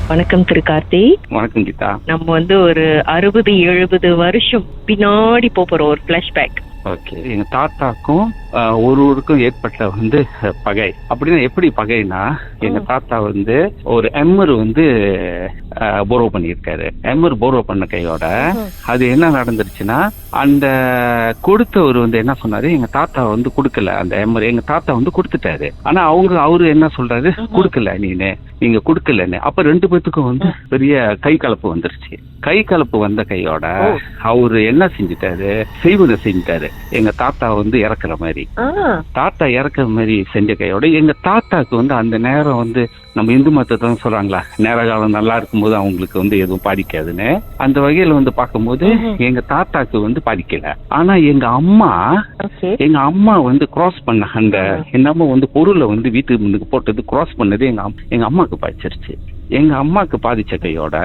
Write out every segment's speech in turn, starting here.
வணக்கம் திரு கார்த்தி. வணக்கம் கீதா. நம்ம ஒரு 60-70 வருஷம் பின்னாடி போறோம். ஒரு பிளாஷ்பேக். ஓகே. எங்க தாத்தாக்கும் ஒருவருக்கும் ஏற்பட்ட பகை. அப்படின்னா எப்படி பகைனா, எங்க தாத்தா ஒரு எம்மர் போரோ பண்ணியிருக்காரு. எம்மர் போரோ பண்ண கையோட அது என்ன நடந்துருச்சுன்னா, அந்த கொடுத்தவர் என்ன சொன்னாரு, எங்க தாத்தா கொடுக்கல அந்த எம்மர். எங்க தாத்தா கொடுத்துட்டாரு. ஆனா அவரு என்ன சொல்றாரு, கொடுக்கல நீங்க கொடுக்கலன்னு. அப்ப ரெண்டு பேத்துக்கும் பெரிய கை கலப்பு வந்துருச்சு. கை கலப்பு வந்த கையோட அவரு என்ன செஞ்சுட்டாரு, செய்வதை செஞ்சுட்டாரு. எங்க தாத்தா இறக்குற மாதிரி, தாத்தா இறக்குற மாதிரி செஞ்ச கையோட எங்க தாத்தாக்கு அந்த நேரம் நம்ம இந்து மதத்தை சொல்றாங்களா, நேர காலம் நல்லா இருக்கும்போது அவங்களுக்கு எதுவும் பாதிக்காதுன்னு. அந்த வகையில பார்க்கும்போது எங்க தாத்தாக்கு பாதிக்கல. ஆனா எங்க அம்மா கிராஸ் பண்ண அந்த என்னமோ பொருளை வீட்டுக்கு முன்னுக்கு போட்டது கிராஸ் பண்ணது எங்க அம்மாக்கு பாதிச்சிருச்சு. எங்க அம்மாக்கு பாதிச்ச கையோட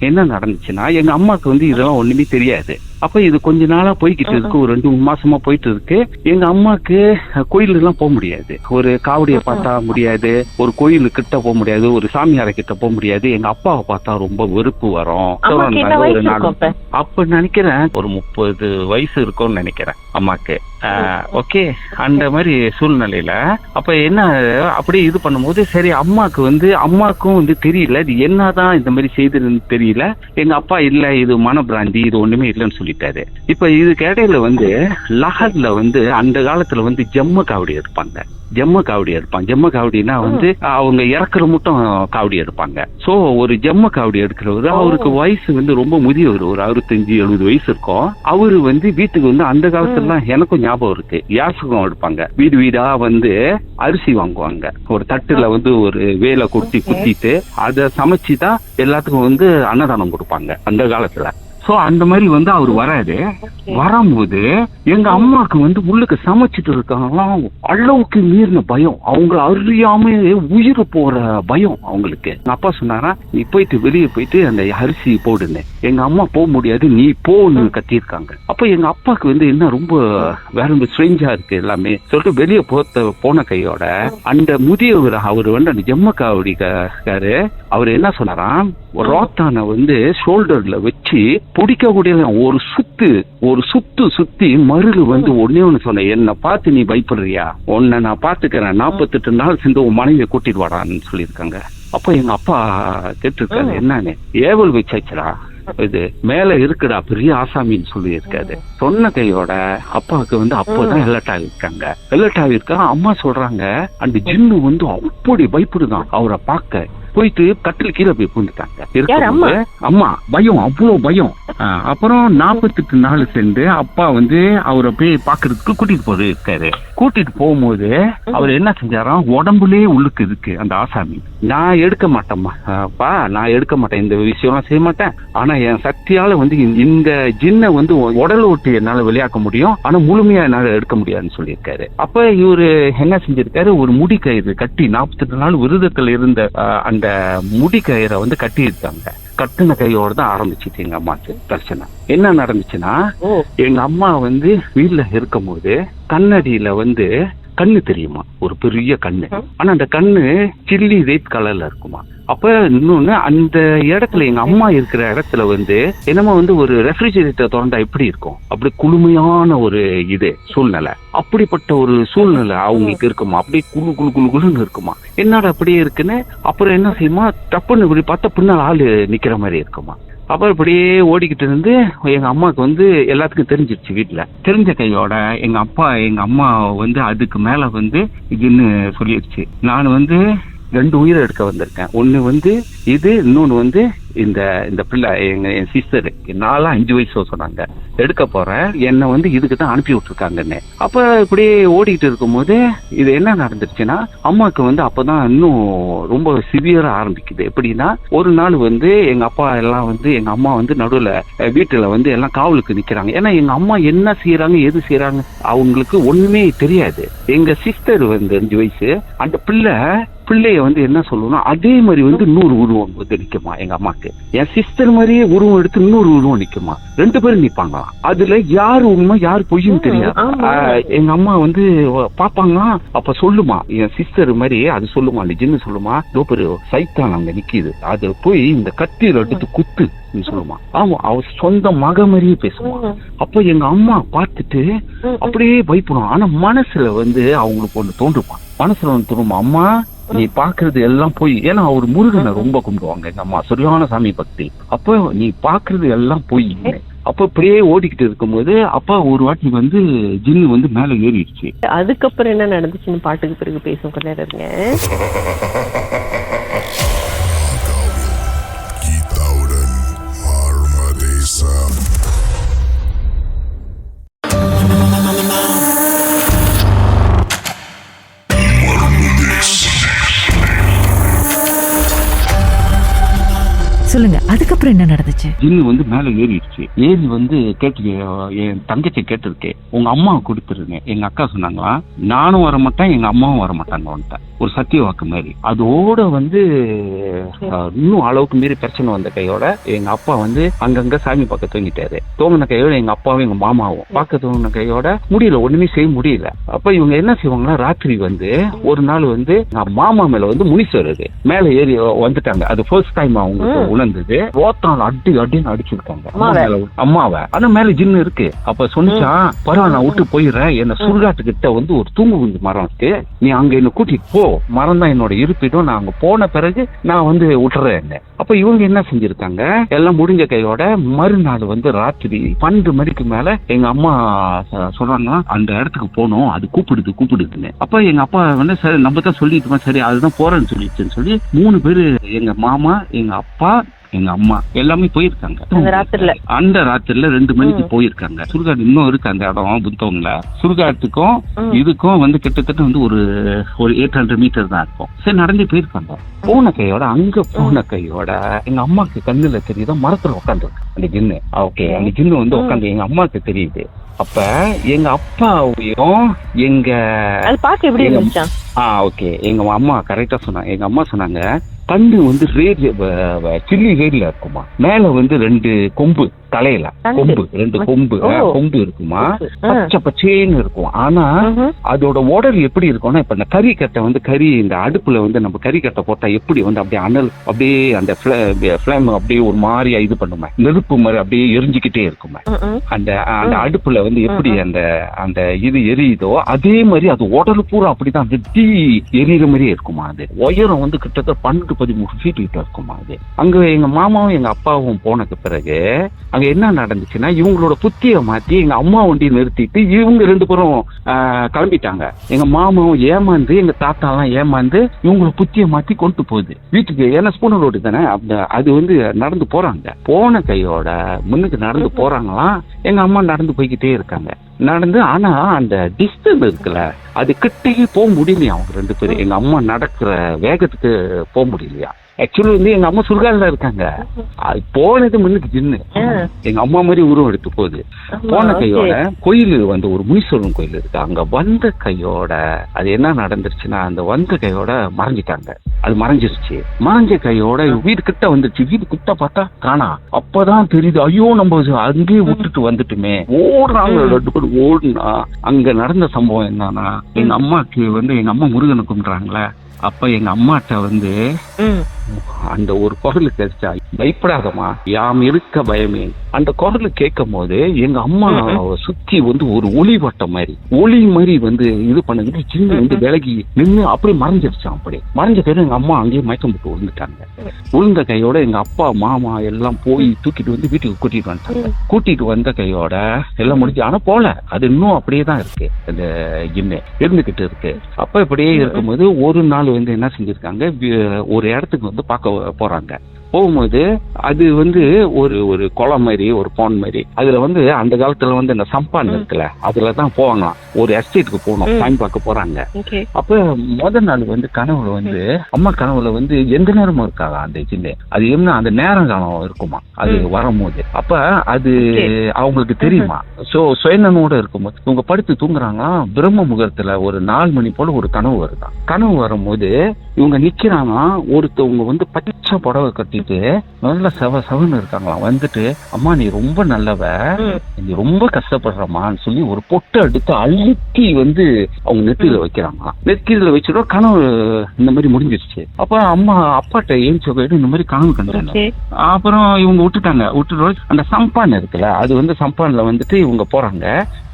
என்ன நடந்துச்சுன்னா, எங்க அம்மாக்கு இதெல்லாம் ஒண்ணுமே தெரியாது. அப்ப இது கொஞ்ச நாளா போய்கிட்டு இருக்கு, ஒரு 2-3 மாசமா போயிட்டு இருக்கு. எங்க அம்மாக்கு கோயிலுக்கு எல்லாம் போக முடியாது, ஒரு காவடியை பார்த்தா முடியாது, ஒரு கோயிலு கிட்ட போக முடியாது, ஒரு சாமியாரை கிட்ட போக முடியாது. எங்க அப்பாவை பார்த்தா ரொம்ப வெறுப்பு வரும். ஒரு நாள் அப்ப நினைக்கிறேன் ஒரு 30 வயசு இருக்கும்னு நினைக்கிறேன் அம்மாக்கு. ஓகே. அந்த மாதிரி சூழ்நிலையில அப்ப என்ன அப்படியே இது பண்ணும்போது, சரி அம்மாக்கும் தெரியல இது என்னதான் இந்த மாதிரி செய்ததுன்னு தெரியல. எங்க அப்பா இல்ல இது மனப்பிராந்தி, இது ஒண்ணுமே இல்லைன்னு சொல்லிட்டாரு. இப்ப இதுக்கு இடையில லஹர்ல அந்த காலத்துல ஜம்மு காவடி எடுப்பாங்க. ஜம்மு காவடினா அவங்க இறக்குற மட்டும் காவடி எடுப்பாங்க. சோ ஒரு ஜம்மு காவடி எடுக்கிறவரு, அவருக்கு வயசு ரொம்ப முதியவர், ஒரு 65-70 வயசு இருக்கும். அவரு வீட்டுக்கு அந்த காலத்துல எனக்கும் ஞாபகம் இருக்கு, யாசகம் எடுப்பாங்க. வீடு வீடா அரிசி வாங்குவாங்க. ஒரு தட்டுல ஒரு வேலை குத்திட்டு அதை சமைச்சுதான் எல்லாத்துக்கும் அன்னதானம் கொடுப்பாங்க அந்த காலத்துல. சோ அந்த மாதிரி அவர் வராது. வரும்போது எங்க அம்மாக்கு உள்ளுக்கு சமைச்சிட்டு இருக்காங்க, அளவுக்கு மீறின பயம். அவங்க அறியாம உயிர் போற பயம் அவங்களுக்கு. எங்க அப்பா சொன்னாரா, நீ போயிட்டு வெளியே போயிட்டு அந்த அரிசி போடுன்னு. எங்க அம்மா போக முடியாது, நீ போன்னு கத்திருக்காங்க. அப்ப எங்க அப்பாக்கு என்ன ரொம்ப வேற ஸ்ட்ரேஞ்சா இருக்கு எல்லாமே சொல்லிட்டு வெளியே போன கையோட அந்த முதியவர் அவரு அந்த ஜம்மு காவடிக்காரு அவரு என்ன சொன்னாராம், ரோத்தான ஷோல்டர்ல வச்சு பிடிக்கக்கூடிய ஒரு சுத்தி மருகு ஒன்னே ஒண்ணு சொன்ன, என்ன பார்த்து நீ பயப்படுறியா, உன்னை நான் பாத்துக்கிறேன், 48 நாள் சேர்ந்து உன் மனைவியை கூட்டிட்டு வாடான்னு சொல்லியிருக்காங்க. அப்ப எங்க அப்பா கேட்டிருக்காரு, என்னன்னு ஏவல் வச்சாச்சுடா, இது மேல இருக்குடா பெரிய ஆசாமின்னு சொல்லி இருக்காரு. சொன்ன கையோட அப்பாவுக்கு அப்போதான் எலர்ட் ஆகிருக்காங்க. அம்மா சொல்றாங்க, அந்த ஜின்னு அப்படி பயப்படுதான் அவரை பார்க்க. போயிட்டு கட்டில் கீழே போய் பூந்துட்டாங்க. அம்மா பயம், அவ்வளவு பயம். அப்புறம் 48 நாள் சேர்ந்து அப்பா அவரை போய் பாக்குறதுக்கு கூட்டிட்டு போயிருக்காரு. கூட்டிட்டு போகும்போது அவர் என்ன செஞ்சாராம், உடம்புலயே உள்ளுக்கு இருக்கு அந்த ஆசாமி. நான் எடுக்க மாட்டேன்ப்பா, நான் எடுக்க மாட்டேன், இந்த விஷயம்லாம் செய்ய மாட்டேன். ஆனா என் சக்தியால இந்த ஜின்னை உடல் விட்டு என்னால வெளியாக்க முடியும், ஆனா முழுமையா என்னால எடுக்க முடியாதுன்னு சொல்லியிருக்காரு. அப்ப இவரு என்ன செஞ்சிருக்காரு, ஒரு முடி கயிறு கட்டி 48 நாள் விரதத்துல இருந்த அந்த முடி கயிறை கட்டி இருக்காங்க. கட்டுன கையோட தான் ஆரம்பிச்சுட்டு எங்க அம்மாக்கு பிரச்சனை. என்ன நடந்துச்சுன்னா, எங்க அம்மா வீட்டுல இருக்கும் போது கண்ணடியில கண்ணு தெரியுமா, ஒரு பெரிய கண்ணு. ஆனா அந்த கண்ணு சில்லி ரெட் கலர்ல இருக்குமா. அப்ப இன்னொன்னு, அந்த இடத்துல எங்க அம்மா இருக்கிற இடத்துல என்னமோ ஒரு ரெஃப்ரிஜரேட்டர் திறந்தா எப்படி இருக்கும், அப்படி குளுமையான ஒரு சூழ்நிலை. அப்படிப்பட்ட ஒரு சூழ்நிலை அவங்களுக்கு இருக்குமா, அப்படியே குளுன்னு இருக்குமா. என்னடா அப்படியே இருக்குன்னு அப்புறம் என்ன செய்யுமா, டப்புன்னு இப்படி பார்த்தா பின்னால் ஆளு நிக்கிற மாதிரி இருக்குமா. அப்புறம் இப்படியே ஓடிக்கிட்டு இருந்து எங்க அம்மாவுக்கு எல்லாத்துக்கும் தெரிஞ்சிருச்சு. வீட்டுல தெரிஞ்ச கையோட எங்க அம்மா அதுக்கு மேல இதுன்னு சொல்லிடுச்சு, நான் 2 உயிரை எடுக்க வந்திருக்கேன். ஒண்ணு இது, இன்னொன்னு இந்த பிள்ளை என் சிஸ்டர் 4-5 வயசு சொன்னாங்க, எடுக்க போறேன், என்ன இதுக்கு தான் அனுப்பி விட்டுருக்காங்கன்னு. அப்ப இப்படியே ஓடிக்கிட்டு இருக்கும்போது இது என்ன நடந்துருச்சுன்னா, அம்மாவுக்கு அப்பதான் இன்னும் ரொம்ப சிவியரா ஆரம்பிக்குது. எப்படின்னா, ஒரு நாள் எங்க அப்பா எல்லாம் எங்க அம்மா நடுவுல வீட்டுல எல்லாம் காவலுக்கு நிக்கிறாங்க. ஏன்னா எங்க அம்மா என்ன செய்யறாங்க எது செய்யறாங்க அவங்களுக்கு ஒண்ணுமே தெரியாது. எங்க சிஸ்டர் 5 வயசு, அந்த பிள்ளை பிள்ளைய வந்து என்ன சொல்லணும், அதே மாதிரி வந்து 100 உருவம் வந்து நிக்குமா எங்க அம்மாக்கு. என் சிஸ்டர் மாதிரியே உருவம் எடுத்து 100 உருவம் நிக்குமா. 2 பேரும் நிப்பாங்களாம். அதுல யாரு உண்மை யாரு பொய்யும் தெரியாது. எங்க அம்மா வந்து பாப்பாங்க. அப்ப சொல்லுமா என் சிஸ்டர் மாதிரி அது சொல்லுமா, ஜின்னு சொல்லுமா, ஒரு சைத்தான் அங்க நிக்குது, அது போய் இந்த கத்தியில எடுத்து குத்து சொல்லுமா. ஆமா, அவ சொந்த மக மாதிரியே பேசுவான். அப்ப எங்க அம்மா பார்த்துட்டு அப்படியே பயப்படும். ஆனா மனசுல வந்து அவங்களுக்கு ஒண்ணு தோன்றுமா, மனசுல ஒண்ணு தோணுமா, அம்மா நீ பாக்குறது எல்லாம் போய். ஏன்னா அவர் முருகனை ரொம்ப கும்பிடுவாங்க எங்க அம்மா, சரியான சாமி பக்தி. அப்ப நீ பாக்குறது எல்லாம் போய். அப்ப இப்படியே ஓடிக்கிட்டு இருக்கும்போது அப்ப ஒரு வாட்டி வந்து ஜின்னு வந்து மேல ஏறிடுச்சு. அதுக்கப்புறம் என்ன நடந்துச்சுன்னு பாட்டுக்கு பிறகு பேசும் கொஞ்ச நேரம் இருங்க. சொல்லுங்க, அதுக்கப்புறம் என்ன நடந்துச்சு? ஜின்னு வந்து மேல ஏறிடுச்சு. ஏறி வந்து கேட்டு என் தங்கச்சி கேட்டிருக்கேன், உங்க அம்மாவை கொடுத்துருங்க. எங்க அக்கா சொன்னாங்களா, நானும் வர மாட்டேன் எங்க அம்மாவும் வர மாட்டாங்க வந்துட்டேன். ஒரு சத்திய வாக்கு மாதிரி. அதோட வந்து இன்னும் அளவுக்கு மீறி பிரச்சனை வந்த கையோட எங்க அப்பா வந்து அங்கங்க சாமி பார்க்க தூங்கிட்டாரு. தூங்கின கையோட எங்க அப்பாவும் எங்க மாமாவும் பார்க்க தூங்கின கையோட முடியல, ஒண்ணுமே செய்ய முடியல. அப்ப இவங்க என்ன செய்வாங்கன்னா, ராத்திரி வந்து ஒரு நாள் வந்து மாமா மேல வந்து முனீஸ்வரர் மேல ஏறி வந்துட்டாங்க. அது ஃபர்ஸ்ட் டைம் அவங்க உணர்ந்தது. ஓத்தால் அடின்னு அடிச்சிருக்காங்க அம்மாவை. ஆனா மேல ஜின்னு இருக்கு. அப்ப சொன்னான், பரவாயில்ல நான் விட்டு போயிடுறேன், என்ன சுடுகாட்டு கிட்ட வந்து ஒரு தூங்கு குஞ்சு மரம் இருக்கு, நீ அங்க என்ன கூட்டிட்டு போ, மரம் தான் என்னோட இருப்பிடம், நான் அங்க போன பிறகு நான் வந்து விட்டுறேன். அப்ப இவங்க என்ன செஞ்சிருக்காங்க, எல்லாம் முடிஞ்ச கையோட மறுநாள் வந்து ராத்திரி 12 மணிக்கு மேல எங்க அம்மா சொல்றாங்க, அந்த இடத்துக்கு போனோம், அது கூப்பிடுதுன்னு. அப்ப எங்க அப்பா வந்து சரி நம்ம தான் சொல்லிட்டு சரி அதுதான் போறேன்னு சொல்லிடுச்சுன்னு சொல்லி 3 பேரு, எங்க மாமா எங்க அப்பா எங்க அம்மா எல்லாமே போயிருக்காங்க. அந்த ராத்திரில 2 மணிக்கு போயிருக்காங்க. சுடுகாடு இன்னும் இருக்கு அந்த இடம் புத்தவங்கள. சுடுகாட்டுக்கும் இதுக்கும் வந்து கிட்டத்தட்ட வந்து ஒரு 800 மீட்டர் தான் இருக்கும். சரி நடந்து போயிருக்காங்க. போன கையோட அங்க போன கையோட எங்க அம்மாக்கு கண்ணுல தெரியுதா, மரத்துல உட்காந்து அந்த ஜின்னு. ஓகே, அந்த ஜின்னு வந்து உட்காந்து எங்க அம்மாக்கு தெரியுது. அப்ப எங்க அப்பாவையும் எங்க ஓகே எங்க அம்மா கரெக்டா சொன்னாங்க. எங்க அம்மா சொன்னாங்க, கண்ணு வந்து சில்லி ரேட்ல இருக்குமா, மேல வந்து 2 கொம்பு, தலையில கொம்பு 2 கொம்பு இருக்குமா, பச்சை பச்சேன்னு இருக்கும். ஆனா அதோட உடல் எப்படி இருக்கும்னா, இப்ப இந்த கறிக்கட்டை வந்து இந்த அடுப்புல வந்து நம்ம கறிக்கட்டை போட்டா எப்படி வந்து அப்படியே அனல் அப்படியே அந்த ஃபிளேம் அப்படியே ஒரு மாதிரியா இது பண்ணுமா, நெருப்பு மாதிரி அப்படியே எரிஞ்சுக்கிட்டே இருக்குமா. அந்த அடுப்புல வந்து எப்படி அந்த இது எரியுதோ அதே மாதிரி அது உடல் பூரா அப்படிதான் தீ எரியுற மாதிரியே இருக்குமா. அது உயரம் வந்து கிட்டத்தட்ட 12-13 ஃபீட் கிட்ட இருக்குமா. அது அங்க எங்க மாமாவும் எங்க அப்பாவும் போனதுக்கு பிறகு அங்க என்ன நடந்துச்சுன்னா, இவங்களோட புத்திய மாத்தி எங்க அம்மா வண்டி நிறுத்திட்டு இவங்க 2 பேரும் கிளம்பிட்டாங்க. எங்க மாமாவும் ஏமாந்து எங்க தாத்தா எல்லாம் ஏமாந்து இவங்களோட புத்திய மாத்தி கொண்டு போகுது வீட்டுக்கு. ஏன்னா ஸ்பூனர் ரோடு தானே, அது வந்து நடந்து போறாங்க. போன கையோட முன்னுக்கு நடந்து போறாங்களாம். எங்க அம்மா நடந்து போய்கிட்டே இருக்காங்க. நடந்து ஆனா அந்த டிஸ்டன்ஸ் இருக்குல்ல, அது கிட்டே போக முடியலையா அவங்க 2 பேரும். எங்க அம்மா நடக்கிற வேகத்துக்கு போக முடியலையா. ஆக்சுவலி வந்து எங்க அம்மா சுடுகாடுல இருக்காங்க. அது போனது முன்னுக்கு ஜின்னு எங்க அம்மா மாதிரி உருவம் எடுத்து போகுது. போன கையோட கோயில் வந்து ஒரு முனீஸ்வரன் கோயில் இருக்கு, அங்க வந்த கையோட அது என்ன நடந்துருச்சுன்னா, அந்த வந்த கையோட மறைஞ்சிட்டாங்க. அது மறைஞ்சிருச்சு. மறைஞ்ச கையோட வீடு கிட்ட வந்துருச்சு. வீடு கிட்ட பார்த்தா காணா. அப்பதான் தெரியுது, ஐயோ நம்ம அங்கேயே விட்டுட்டு வந்துட்டுமே. ஓடுறாங்க 2 பேர். ஓடுனா அங்க நடந்த சம்பவம் என்னன்னா, எங்க அம்மாக்கு வந்து எங்க அம்மா முருகனை கும்பிடுறாங்களே, அப்ப எங்க அம்மாட்ட வந்து அந்த ஒரு குரல் கேட்டா, பயப்படாதமா யாம் இருக்க பயமே. அந்த குரல் கேட்கும் போது எங்க அம்மா சுத்தி வந்து ஒரு ஒளி வட்டம் மாதிரி வந்து இது பண்ணது சின்ன வந்து விலகி நின்று அப்படியே மறைஞ்சிருச்சான். அப்படியே மறைஞ்ச பேரு எங்க அம்மா அங்கேயே மயக்கம் போட்டு விழுந்துட்டாங்க. விழுந்த கையோட எங்க அப்பா மாமா எல்லாம் போய் தூக்கிட்டு வந்து வீட்டுக்கு கூட்டிட்டு வந்துட்டாங்க. கூட்டிட்டு வந்த கையோட எல்லாம் முடிஞ்சு. ஆனா போல, அது இன்னும் அப்படியே தான் இருக்கு, அந்த ஜின்னு இருந்துகிட்டு இருக்கு. அப்ப இப்படியே இருக்கும்போது ஒரு நாள் வந்து என்ன செஞ்சிருக்காங்க, ஒரு இடத்துக்கு வந்து பார்க்க போறாங்க. போகும்போது அது வந்து ஒரு ஒரு குளம் மாதிரி ஒரு பாண்ட் மாதிரி. அதுல வந்து அந்த காலத்துல வந்து இந்த சம்பான் இருக்குல்ல, அதுலதான் போவாங்களாம். ஒரு எஸ்டேட்டுக்கு போகணும், டைம் பார்க்க போறாங்க. அப்ப முதல் நாள் வந்து கனவுல வந்து அம்மா கனவுல வந்து எந்த நேரமும் இருக்காங்க அந்த சின்ன. அது என்ன அந்த நேரம் காலம் இருக்குமா அது வரும்போது. அப்ப அது அவங்களுக்கு தெரியுமா. சோ சுயநனோட இருக்கும்போது இவங்க படுத்து தூங்குறாங்க. பிரம்ம முகூர்த்தத்துல ஒரு 4 மணி போல ஒரு கனவு வருதான். கனவு வரும்போது இவங்க நிக்கிறாங்க. ஒருத்தவங்க வந்து பச்சை புடவை கட்டிட்டு நல்ல சவன்னு இருக்காங்களாம். வந்துட்டு அம்மா நீ ரொம்ப நல்லவ, நீ ரொம்ப கஷ்டப்படுறமான்னு சொல்லி ஒரு பொட்டை எடுத்து அழுத்தி வந்து அவங்க நெத்தியில வைக்கிறாங்களாம். நெத்தியில வச்சுட்டோம். கனவு இந்த மாதிரி முடிஞ்சிருச்சு. அப்ப அம்மா அப்பாட்ட ஏஞ்சி போயிட்டு இந்த மாதிரி கனவு கண்டாங்க. அப்புறம் இவங்க விட்டுட்டு அந்த சம்பான் இருக்குல்ல, அது வந்து சம்பான்ல வந்துட்டு இவங்க போறாங்க.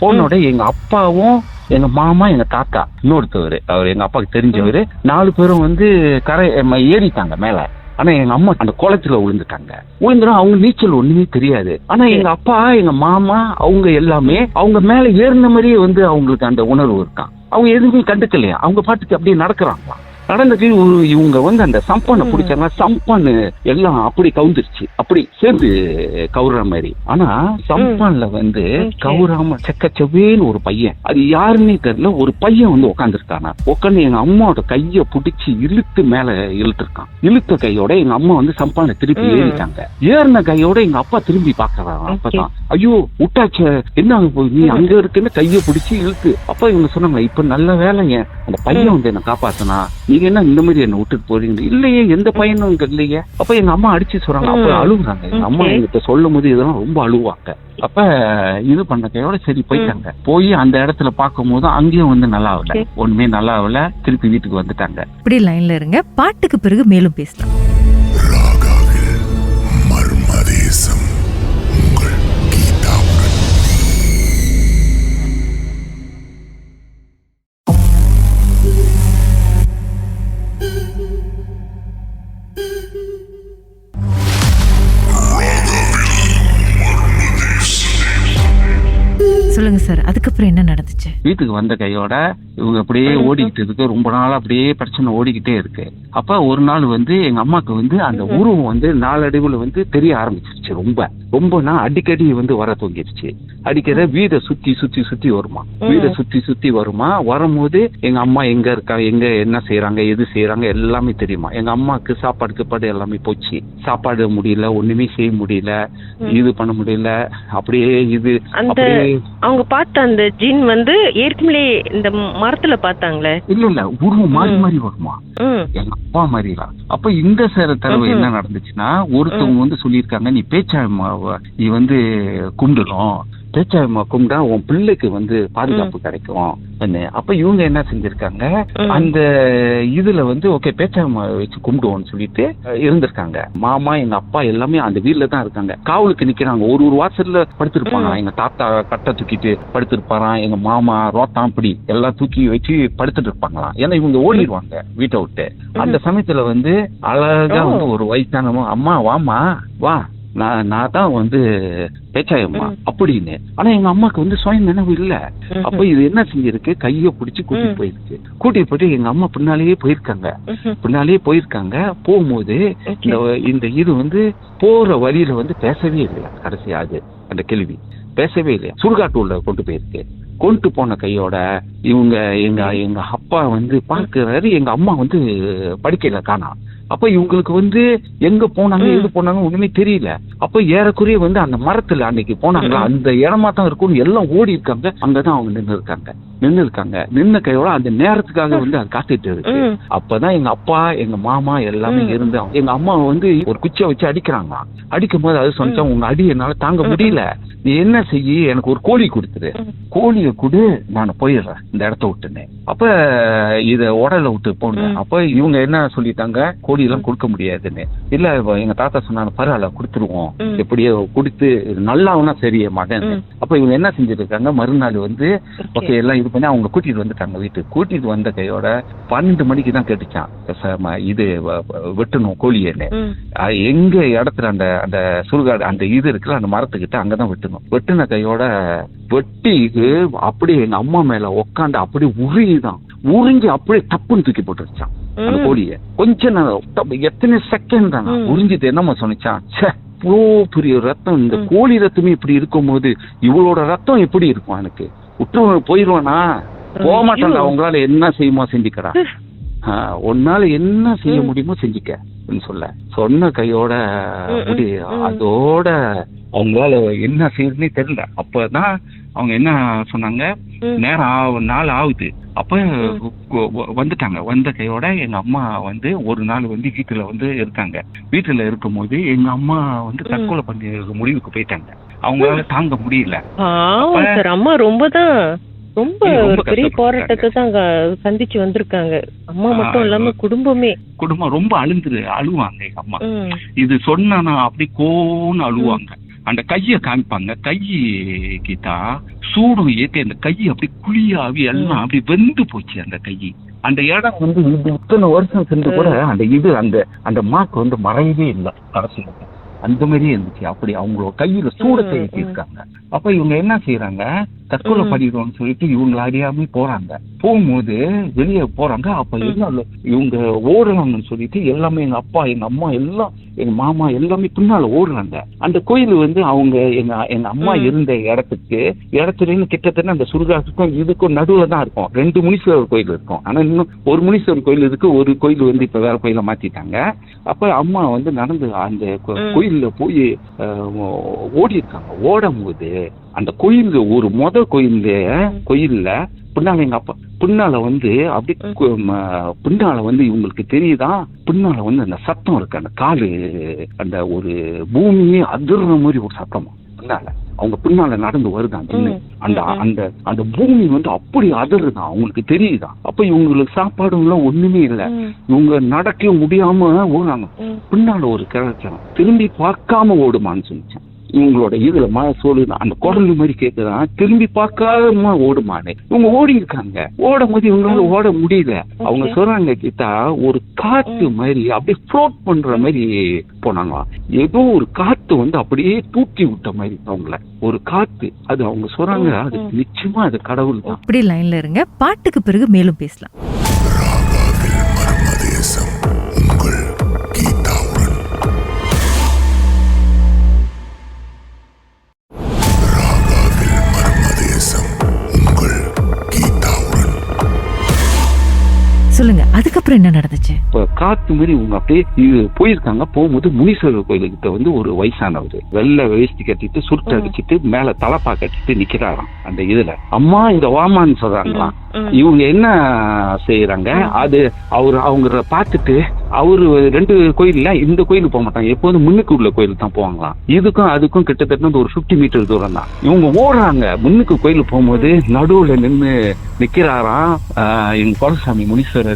போனோட எங்க அப்பாவும் எங்க மாமா எங்க தாத்தா இன்னொருத்தவர், அவர் எங்க அப்பாவுக்கு தெரிஞ்சவர், 4 பேரும் வந்து கரை ஏறிட்டாங்க மேல. ஆனா எங்க அம்மா அந்த குளத்துல விழுந்துட்டாங்க. அவங்க நீச்சல் ஒண்ணுமே தெரியாது. ஆனா எங்க அப்பா எங்க மாமா அவங்க எல்லாமே அவங்க மேல ஏறின மாதிரியே வந்து அவங்களுக்கு அந்த உணர்வு இருக்கான். அவங்க எதுவுமே கண்டுக்கலையா, அவங்க பாட்டுக்கு அப்படியே நடக்கிறாங்களா. நடந்துட்டு இவங்க வந்து அந்த சம்பானை பிடிச்சாங்க. சம்பான்னு எல்லாம் அப்படி கவுந்துருச்சு, அப்படி சேர்ந்து கவுற மாதிரி. ஆனா சம்பான்ல வந்து கவுராம செக்கச்சவேன்னு ஒரு பையன், அது யாருன்னே தெரியல, ஒரு பையன் வந்து உட்காந்துருக்கானா. உட்காந்து எங்க அம்மாவோட கைய பிடிச்சி இழுத்து மேல இழுத்துருக்கான். இழுத்த கையோட எங்க அம்மா வந்து சம்பானை திருப்பி ஏறிட்டாங்க. ஏறின கையோட எங்க அப்பா திரும்பி பாக்குறாங்க. அப்பதான் ஐயோ விட்டாச்ச என்ன போய் நீ அங்க இருக்குன்னு கைய பிடிச்சி இழுத்து. அப்ப இவங்க சொன்னாங்க இப்ப நல்ல வேலைங்க அந்த பையன் வந்து என்ன காப்பாத்தினா, நீங்க என்ன இந்த மாதிரி என்ன விட்டுட்டு போறீங்க. இல்லையே எந்த பையனும் இங்க இல்லையே. அப்ப எங்க அம்மா அடிச்சு சொல்றாங்க. அப்ப அழுகுறாங்க. எங்க அம்மா எங்கிட்ட சொல்லும் போது இதெல்லாம் ரொம்ப அழுவாங்க. அப்ப இது பண்ண கையோட சரி போயிட்டாங்க. போய் அந்த இடத்துல பார்க்கும் போது அங்கேயும் வந்து நல்லா ஆகல, ஒண்ணுமே நல்லா ஆகல. திருப்பி வீட்டுக்கு வந்துட்டாங்க. இப்படி லைன்ல இருங்க, பாட்டுக்கு பிறகு மேலும் பேசலாம். சொல்லுங்க சார், அதுக்கப்புறம் என்ன நடந்துச்சு? வீட்டுக்கு வந்த கையோட இவங்க அப்படியே ஓடிக்கிட்டு இருக்கு. ரொம்ப நாள் அப்படியே பிரச்சனை ஓடிக்கிட்டே இருக்கு. அப்ப ஒரு நாள் வந்து எங்க அம்மாக்கு வந்து அந்த உருவம் வந்து நாளடைவுல வந்து தெரிய ஆரம்பிச்சிருச்சு. ரொம்பனா அடிக்கடி வந்து வர தூங்கிருச்சு. அடிக்கடி வீடை சுத்தி வருமா. வீடை சுத்தி வருமா. வரும்போது எங்க அம்மா எங்க இருக்கா, எங்க என்ன செய்யறாங்க, எது செய்யறாங்க எல்லாமே தெரியுமா. எங்க அம்மாக்கு சாப்பாடு எல்லாமே போச்சு. சாப்பாடு முடியல, ஒண்ணுமே செய்ய முடியல, இது பண்ண முடியல. அப்படியே இது அவங்க பார்த்த அந்த ஜின் வந்து ஏற்கனவே இந்த மரத்துல பார்த்தாங்களே. இல்ல உருவம் மாறி வருமா எங்க அப்பா மாதிரிலாம். அப்ப இந்த தடவை என்ன நடந்துச்சுன்னா, ஒருத்தவங்க வந்து சொல்லியிருக்காங்க நீ பேச்சாயம்மாவை நீ வந்து கும்பிடணும், பேச்சாயம்மா கும்பிட்டா உன் பிள்ளைக்கு வந்து பாதுகாப்பு கிடைக்கும். அப்ப இவங்க என்ன செஞ்சிருக்காங்க, அந்த இதுல வந்து ஓகே பேச்சாயம்மா வச்சு கும்பிடுவோம்னு சொல்லிட்டு இருந்திருக்காங்க. மாமா எங்க அப்பா எல்லாமே அந்த வீட்டுல தான் இருக்காங்க. காவலுக்கு நிக்கிறாங்க. ஒரு வாசல்ல படுத்திருப்பாங்க. எங்க தாத்தா கட்டை தூக்கிட்டு படுத்திருப்பாராம். எங்க மாமா ரோட்டான் இப்படி எல்லாம் தூக்கி வச்சு படுத்துட்டு இருப்பாங்களாம். ஏன்னா இவங்க ஓடிடுவாங்க வீட்டை விட்டு. அந்த சமயத்துல வந்து அழகா வந்து ஒரு வயசானவங்க அம்மா வாமா வா, நான் தான் வந்து பேச்சாயம்மா அப்படின்னு. ஆனா எங்க அம்மாக்கு வந்து சுய நினைவு இல்ல. அப்ப இது என்ன செஞ்சிருக்கு, கைய பிடிச்சு கூட்டிட்டு போயிட்டு எங்க அம்மா பின்னாலேயே போயிருக்காங்க. போகும்போது இந்த இது வந்து போற வழியில வந்து பேசவே இல்லையா. கடைசியா அது அந்த கேள்வி பேசவே இல்லையா. சுடுகாட்டுள்ள கொண்டு போன கையோட இவங்க எங்க அப்பா வந்து பார்க்கிறாரு. எங்க அம்மா வந்து படுக்கையில காணோம். அப்ப இவங்களுக்கு வந்து எங்க போனாங்க எது போனாங்க ஒண்ணுமே தெரியல. அப்ப ஏறக்குறைய வந்து அந்த மரத்துல அன்னைக்கு போனாங்களா அந்த இடமா தான் இருக்கும்னு எல்லாம் ஓடி இருக்காங்க. அங்கதான் அவங்க நின்று இருக்காங்க. நின்ன கையோட அந்த நேரத்துக்காக வந்து அது காத்துட்டு இருக்கு. அப்பதான் எங்க அப்பா எங்க மாமா எல்லாமே இருந்து எங்க அம்மா வந்து ஒரு குச்சியை வச்சு அடிக்கிறாங்க. அடிக்கும் போது அது சொன்னா உங்க அடி என்னால தாங்க முடியல, நீ என்ன செய்ய, எனக்கு ஒரு கோழி கொடுத்துரு, கோழியை கொடு, நான் போயிடுறேன் இந்த இடத்த விட்டுன்னு. அப்ப இத உடல விட்டு போனேன். அப்ப இவங்க என்ன சொல்லிட்டாங்க, கோழி எல்லாம் கொடுக்க முடியாதுன்னு. இல்ல எங்க தாத்தா சொன்னாங்க பரவாயில்ல கொடுத்துருவோம், எப்படியோ கொடுத்து நல்லாவுன்னா சரிய மாட்டேன். அப்ப இவங்க என்ன செஞ்சிருக்காங்க, மறுநாள் வந்து ஓகே எல்லாம் இது பண்ணி அவங்க கூட்டிட்டு வந்துட்டாங்க வீட்டுக்கு. கூட்டிட்டு வந்த கையோட 12 மணிக்கு தான் கேட்டுச்சான் இது வெட்டணும் கோழியன்னு. எங்க இடத்துல அந்த சுடுகாடு அந்த இது இருக்குல்ல அந்த மரத்துக்கிட்ட அங்கதான் வெட்டின கையோட வெட்டி அப்படியே எங்க அம்மா மேல உக்காந்து அப்படியே உருங்கி அப்படியே தப்புன்னு தூக்கி போட்டுருச்சான். அந்த கோழிய. கொஞ்ச நேரம் எத்தனை செகண்ட் தானே புரிஞ்சுது. என்னம்மா சொன்னிச்சான், இவ்வளோ பெரிய ரத்தம், இந்த கோழி ரத்தமே இப்படி இருக்கும் போது இவளோட ரத்தம் எப்படி இருக்கும், எனக்கு விட்டு போயிருவானா, போக மாட்டாங்க, அவங்களால என்ன செய்யுமோ செஞ்சுக்கடா, உன்னால என்ன செய்ய முடியுமோ செஞ்சுக்க சொல்ல சொன்ன கையோட அதோட அவங்களால என்ன செய்யறதுன்னே தெரியல. அப்பதான் அவங்க என்ன சொன்னாங்க, நேரம் நாள் ஆகுது. அப்ப வந்துட்டாங்க. வந்த கையோட எங்க அம்மா வந்து ஒரு நாள் வந்து வீட்டுல வந்து இருக்காங்க. வீட்டுல இருக்கும் போது எங்க அம்மா வந்து தற்கொலை பண்ணி முடிவுக்கு போயிட்டாங்க. அவங்களால தாங்க முடியல. அம்மா ரொம்ப பெரிய போராட்டத்தை தான் சந்திச்சு வந்திருக்காங்க. அம்மா மட்டும் இல்லாம குடும்பம் ரொம்ப அழுவாங்க. எங்க அம்மா இது சொன்னா அப்படி கோன்னு அழுவாங்க. அந்த கைய காமிப்பாங்க. கையிட்டா சூடும் ஏத்தி அந்த கை அப்படி குழியாவி எல்லாம் அப்படி வெந்து போச்சு. அந்த கை அந்த இடம் வந்து இத்தனை வருஷம் சென்று கூட அந்த மாக்கு வந்து மறையவே இல்லை. அரசு அந்த மாதிரியே இருந்துச்சு. அப்படி அவங்களோட கையில சூடத்தை ஏற்றி இருக்காங்க. அப்ப இவங்க என்ன செய்யறாங்க, தற்கொலை பண்ணிடுவோம்னு சொல்லிட்டு இவங்க அறியாம போறாங்க. போகும்போது வெளியே போறாங்க. அப்ப என்ன இவங்க ஓடலாம்னு சொல்லிட்டு எல்லாமே எங்க அப்பா, எங்க அம்மா எல்லாம், எங்க மாமா எல்லாமே பின்னால ஓடுறாங்க. அந்த கோயில் வந்து அவங்க எங்க அம்மா இருந்த இடத்துல கிட்டத்தட்ட அந்த சுடுகாட்டுக்கும் இதுக்கும் நடுவுல தான் இருக்கும். 2 முனீஸ்வரர் கோயில் இருக்கும். ஆனா இன்னும் ஒரு முனீஸ்வரர் கோயில் இருக்கு. ஒரு கோயில் வந்து இப்ப வேற கோயில மாத்திட்டாங்க. அப்ப அம்மா வந்து நடந்து அந்த கோயில்ல போய் ஓடி இருக்காங்க. ஓடும் போது அந்த கோயில் ஒரு கோயில்ல பின்னால எங்க அப்பா பின்னால வந்து அப்படி பின்னால வந்து இவங்களுக்கு தெரியுதா, பின்னால வந்து அந்த சத்தம் இருக்கு. அந்த காலு அந்த ஒரு பூமியே அதிர்ற மாதிரி ஒரு சத்தமா பின்னால அவங்க பின்னால நடந்து வருதான். அந்த பூமி வந்து அப்படி அதிர்தான். அவங்களுக்கு தெரியுதான். அப்ப இவங்களுக்கு சாப்பாடும் எல்லாம் ஒண்ணுமே இல்லை. இவங்க நடக்க முடியாம ஓடுறாங்க. பின்னால ஒரு கிழச்சான் திரும்பி பார்க்காம ஓடுமான்னு சொல்லிச்சான். இவங்களோட இதுல சொல்லுதான் அந்த குரல் மாதிரி கேக்குதான், திரும்பி பார்க்காம ஓடுமானே. இவங்க ஓடி இருக்காங்க. ஓடும் போது இவங்களால ஓட முடியல. அவங்க சொல்றாங்க கிட்ட ஒரு காத்து மாதிரி அப்படியே ஃப்ளோட் பண்ற மாதிரி போனாங்க. ஏதோ ஒரு காத்து வந்து அப்படியே தூக்கி விட்ட மாதிரி அவங்கள ஒரு காத்து. அது அவங்க சொல்றாங்க, அது நிச்சயமா அது கடவுள் தான். அப்படி லைன்ல இருங்க, பாட்டுக்கு பிறகு மேலும் பேசலாம். சொல்லுங்க, அதுக்கப்புறம் என்ன நடந்துச்சு? காத்து மாதிரி இவங்க அப்படியே போயிருக்காங்க. போகும்போது முனீஸ்வரர் கோயிலுக்கிட்ட வந்து ஒரு வயசானவர் வெள்ளை வேஷ்டி கட்டிட்டு சுருட்டு அடிச்சுட்டு மேல தலப்பா கட்டிட்டு நிக்கிறாராம். அந்த இதுல அம்மா இங்க வாமான்னு சொல்றாங்களாம். இவங்க என்ன செய்யறாங்க, அது அவங்க பார்த்துட்டு அவரு 2 கோயில்ல இந்த கோயிலுக்கு போக மாட்டாங்க. எப்போதும் முன்னுக்கு உள்ள கோயிலுக்கு தான் போவாங்களாம். இதுக்கும் அதுக்கும் கிட்டத்தட்ட ஒரு 50 மீட்டர் தூரம் தான். இவங்க ஓடுறாங்க. முன்னுக்கு கோயிலுக்கு போகும்போது நடுவுல நின்று நிக்கிறாராம் எங்க குலசாமி முனீஸ்வரர்.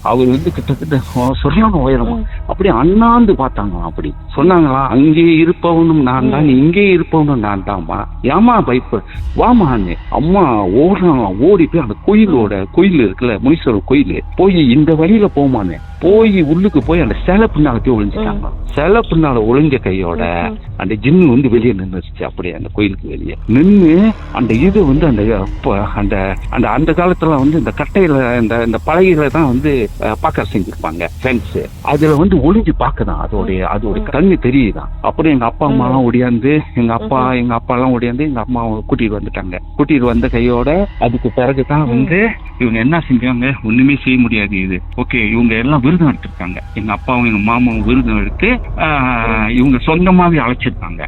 அவர் வந்து கிட்டத்தட்ட சொன்னாங்க உயரமா அப்படி அண்ணாந்து பார்த்தாங்களாம். அப்படி சொன்னாங்களாம், அங்கே இருப்பவனும் நான் தான், இங்கே இருப்பவனும் நான் தான்மா, ஏமா பயப்ப வாமான்னு. அம்மா ஓடுறாங்க. ஓடி போய் அந்த கோயில் இருக்குல்ல முனீஸ்வரர் கோயில், போய் இந்த வழியில போமான்னு போய் உள்ளுக்கு போய் அந்த சிலை பின்னால போய் ஒளிஞ்சிட்டாங்க. சிலை பின்னால ஒளிஞ்ச கையோட அந்த ஜின்னு வந்து வெளியே நின்றுச்சு. அப்படியே அந்த கோயிலுக்கு வெளியே நின்று அந்த இது வந்து அந்த காலத்துல வந்து இந்த கட்டையில இந்த பலகையில தான் வந்து பாக்க செஞ்சிருப்பாங்க ஃபென்ஸ். அதுல வந்து ஒளிஞ்சு பாக்குதான். அதோடைய கண்ணு தெரியுதான். அப்புறம் எங்க அப்பா அம்மா எல்லாம் ஒடியாந்து எங்க அப்பா எல்லாம் ஒடியாந்து எங்க அம்மா கூட்டிட்டு வந்துட்டாங்க. கூட்டிட்டு வந்த கையோட அதுக்கு பிறகுதான் வந்து இவங்க என்ன செஞ்சாங்க, ஒண்ணுமே செய்ய முடியாது. இது ஓகே, இவங்க எல்லாம் விருதம் எடுத்திருக்காங்க. எங்க அப்பாவும் எங்க மாமாவும் விருதம் எடுத்து இவங்க சொந்தமாவே அழைச்சிருக்காங்க.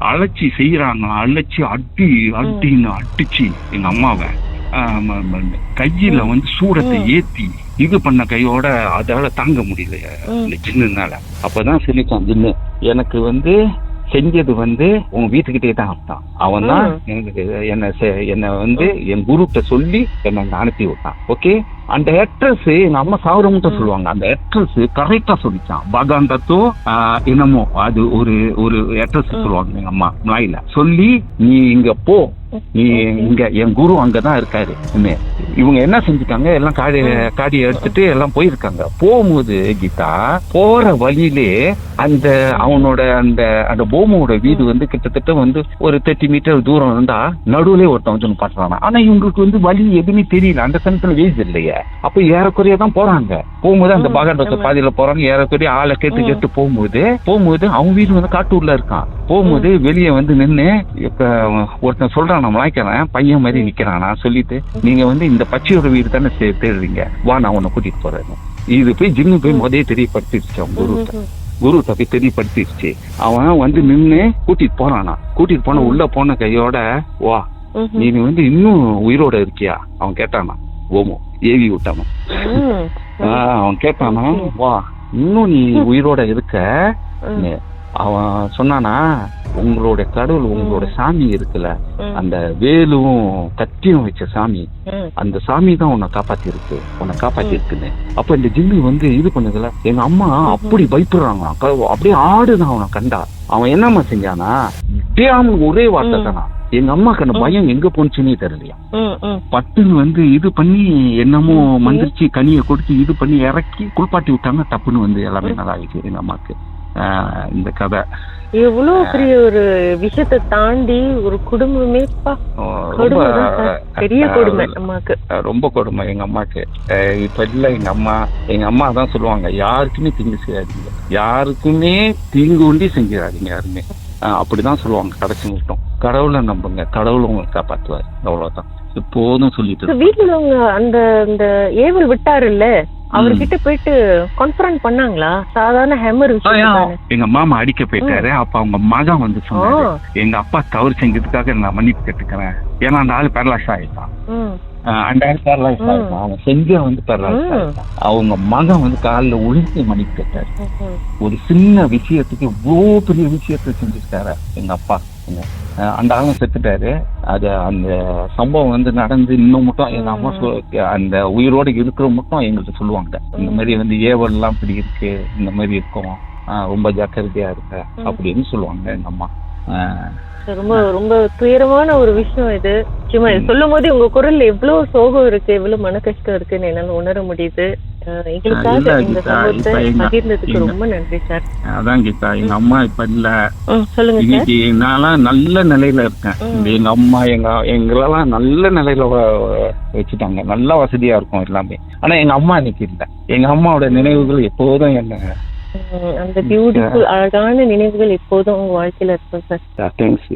அழைச்சி செய்யறாங்க. அழைச்சி அடின்னு அடிச்சு எங்க அம்மாவை கையில வந்து சூடத்தை ஏத்தி இது பண்ண கையோட அதால தாங்க முடியல இந்த ஜின்னுனால. அப்பதான் சொல்லிட்டான் ஜின்னு, எனக்கு வந்து செஞ்சது வந்து உங்க வீட்டுக்கிட்டே தான் அர்த்தம். அவன் தான் என்ன வந்து என் குருட்ட சொல்லி என்ன அனுப்பி விட்டான். ஓகே, அந்த அட்ரஸ் எங்க அம்மா சாவரமுட்ட சொல்லுவாங்க. அந்த அட்ரஸ் கரெக்டா சொல்லிச்சான். பகாந்தத்தோ என்னமோ அது ஒரு அட்ரஸ் சொல்லுவாங்க எங்க அம்மா மலாயில சொல்லி, நீ இங்க போ, நீ இங்க என் குரு அங்கதான் இருக்காரு. இவங்க என்ன செஞ்சுட்டாங்க, எல்லாம் காடியை எடுத்துட்டு எல்லாம் போயிருக்காங்க. போகும்போது கீதா போற வழியிலே அந்த அவனோட அந்த அந்த போமோட வீடு வந்து கிட்டத்தட்ட வந்து ஒரு 30 மீட்டர் தூரம் இருந்தா நடுவுல ஒருத்தன் வந்து பாட்டுறானா. ஆனா இவங்களுக்கு வந்து வழி எதுவுமே தெரியல, அந்த சமயத்துல வேஸ் இல்லையே. அப்ப ஏறக்குறைய தான் போறாங்க. போகும்போது அந்த பாகண்டோச பாதையில போறாங்க, ஏறக்குறைய ஆளை கேட்டு போகும்போது அவங்க வீடு வந்து காட்டூர்ல இருக்கான். போகும்போது வெளியே வந்து நின்று ஒருத்தன் சொல்றான், நான் மலாய்க்கிறேன் பையன் மாதிரி நிக்கிறானா சொல்லிட்டு, நீங்க வந்து இந்த பச்சையோட வீடு தானே தேடுறீங்க, வா நான் உன்னை கூட்டிட்டு போறேன். இது போய் ஜிம்மு போய் முதலே தெரியப்படுத்திடுச்சு, அவங்க குருட்ட போய் தெரியப்படுத்திடுச்சு. அவன் வந்து நின்று கூட்டிட்டு போறானா. கூட்டிட்டு போன உள்ள போன கையோட, வா நீ வந்து இன்னும் உயிரோட இருக்கியா அவன் கேட்டானா. ஓமோ ஏவி விட்டானா. அவன் கேட்டானா, வா இன்னும் நீ உயிரோட இருக்க. அவன் சொன்னானா, உங்களோட கடவுள் உங்களோட சாமி இருக்குல்ல, அந்த வேலும் கத்தியும் வச்ச சாமி, அந்த சாமி தான் உன்னை காப்பாத்தி இருக்குன்னு. அப்ப இந்த ஜிம்மி வந்து இது பண்ணுதுல, எங்க அம்மா அப்படி பயப்படுறாங்க, அப்படியே ஆடுதான் அவனை கண்டா. அவன் என்னம்மா செஞ்சானா, ஒரே வார்த்தை தானா, எங்க அம்மாக்கு அந்த பயம் எங்க போனுச்சுன்னே தெரியலையா. பட்டுன்னு வந்து இது பண்ணி என்னமோ மந்திரிச்சு கனியை கொடுத்து இது பண்ணி இறக்கி குளிப்பாட்டி விட்டாங்க. டப்புன்னு வந்து எல்லாமே நல்லா ஆயிடுச்சு எங்க அம்மாக்கு. இந்த கதை எவ்வளவு பெரிய ஒரு விஷயத்தை தாண்டி ஒரு குடும்பமே பெரிய கொடுமை அம்மாக்கு, ரொம்ப கொடுமை எங்க அம்மாக்கு. இப்ப இல்ல எங்க அம்மா தான் சொல்லுவாங்க, யாருக்குமே தீங்கு செய்யாதீங்க, யாருக்குமே தீங்கு ஒண்டி செஞ்சிடாதீங்க யாருமே, அப்படிதான் சொல்லுவாங்க. கடைசி மட்டும் கடவுளை நம்புங்க, கடவுள் உங்களை காப்பாத்துவாரு, அவ்வளவுதான் எப்போதும் சொல்லிட்டு. வீட்டுல அந்த ஏவல் விட்டாருல்ல, அவர்கிட்ட போயிட்டு கான்ஃபரன்ஸ் பண்ணாங்களா? சாதாரண ஹேமர் விஷயம். எங்க மாமா அடிக்க போயிட்டாரு. அப்ப அவங்க மகன் வந்து சொன்னாரு, எங்க அப்பா தவறு செஞ்சதுக்காக நான் மன்னிப்பு கேட்டுக்கிறேன். ஏன்னா அந்த ஆளு பேரலைஸ் ஆயிட்டான், அந்த ஆள் பேரலைஸ் ஆயிட்டான், அவன் செஞ்ச வந்து பேரலைஸ் ஆயிட்டான். அவங்க மகன் வந்து காலில் ஒழுங்கி மன்னிப்பு கேட்டாரு. ஒரு சின்ன விஷயத்துக்கு இவ்வளோ பெரிய விஷயத்த செஞ்சுட்டாரு எங்க அப்பா. அந்த ஆளும் செத்துட்டாரு. அது அந்த சம்பவம் வந்து நடந்து இன்னும் மட்டும் எங்க அம்மா அந்த உயிரோட இருக்கிற மட்டும் எங்களுக்கு சொல்லுவாங்க, இந்த மாதிரி வந்து ஏவல் எல்லாம் இப்படி இருக்கு, இந்த மாதிரி இருக்கும், ரொம்ப ஜாக்கிரதையா இருக்க அப்படின்னு சொல்லுவாங்க எங்க அம்மா. ரொம்ப ரொம்ப துயரமான ஒரு விஷயம் இது. சும்மா சொல்லும் போது உங்க குரல்ல எவ்வளவு சோகம் இருக்கு, எவ்வளவு மன கஷ்டம் இருக்குன்னு என்னால உணர முடியுது. எங்களுக்காக இந்த சம்பவத்தை பகிர்ந்ததுக்கு ரொம்ப நன்றி சார். அதான் கீதா, எங்க அம்மா இப்ப இல்ல. சொல்லுங்க. இன்னைக்கு நான் நல்ல நிலையில இருக்கேன். எங்க அம்மா எங்களெல்லாம் நல்ல நிலையில வச்சுட்டாங்க, நல்ல வசதியா இருக்கும் எல்லாமே. ஆனா எங்க அம்மா இன்னைக்கு இல்ல. எங்க அம்மாவோட நினைவுகள் எப்போதும் என்ன அந்த பியூட்டிஃபுல் அழகான நினைவுகள் எப்போதும் உங்க வாழ்க்கையில இருக்கும் சார். தேங்க்ஸ்.